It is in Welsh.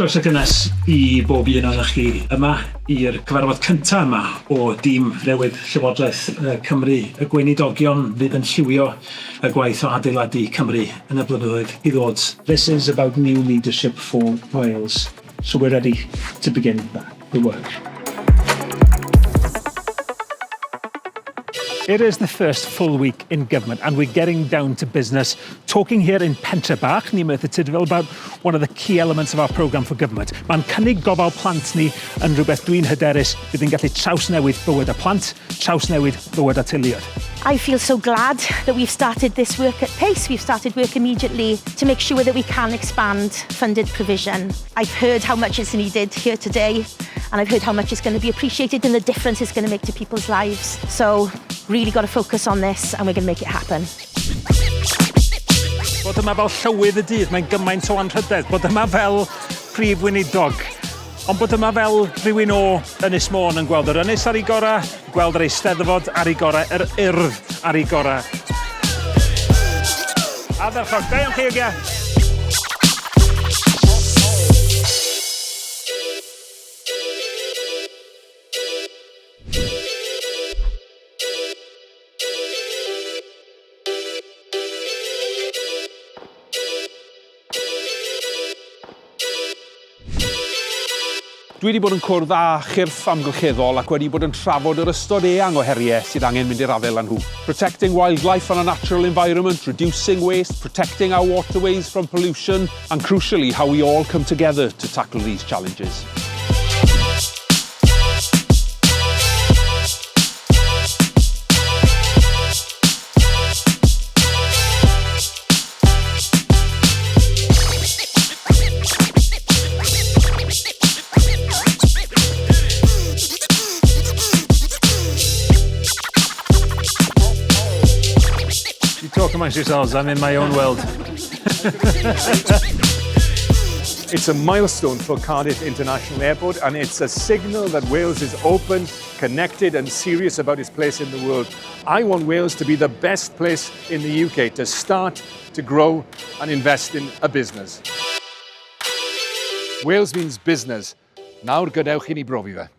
Croeso gynnes I bob un o'ch chi yma i'r gyfarfod cyntaf yma o dîm newydd Llywodraeth Cymru, y Gweinidogion fydd yn lliwio y gwaith o adeiladu Cymru yn y blynyddoedd I ddod. This is about new leadership for Wales, so we're ready to begin the work. It is the first full week in government and we're getting down to business, talking here in Pentre Bach, Ewch about one of the key elements of our programme for government. Mae'n cynnig gofal plant ni yn rhywbeth dwi'n hyderus bydd yn gallu trawsnewid bywyd y plant, trawsnewid bywyd y teuluoedd. I feel so glad that we've started this work at pace. We've started work immediately to make sure that we can expand funded provision. I've heard how much is needed here today, and I've heard how much is going to be appreciated and the difference it's going to make to people's lives. So, really got to focus on this, and we're going to make it happen. Bod yma fel llywydd y dydd, mae'n gymaint o anrhydedd. Bod yma fel Prif Weinidog. Ond bod yma fel rhywun o Ynys Môn yn gweld yr ynys ar ei gorau, gweld yr Eisteddfod ar ei gorau, yr Urdd ar ei gorau. A ddechrau, da iawn chi ogia. Dwi wedi bod yn cwrdd â chyrff amgylcheddol ac wedi bod yn trafod yr ystod eang o heriau sydd angen mynd i'r afel â nhw. Protecting wildlife and a natural environment, reducing waste, protecting our waterways from pollution, and crucially, how we all come together to tackle these challenges. Talk amongst yourselves, I'm in my own world. It's a milestone for Cardiff International Airport, and it's a signal that Wales is open, connected and serious about its place in the world. I want Wales to be the best place in the UK to start, to grow and invest in a business. Wales means business. Nawr gadewch I ni brofi fe.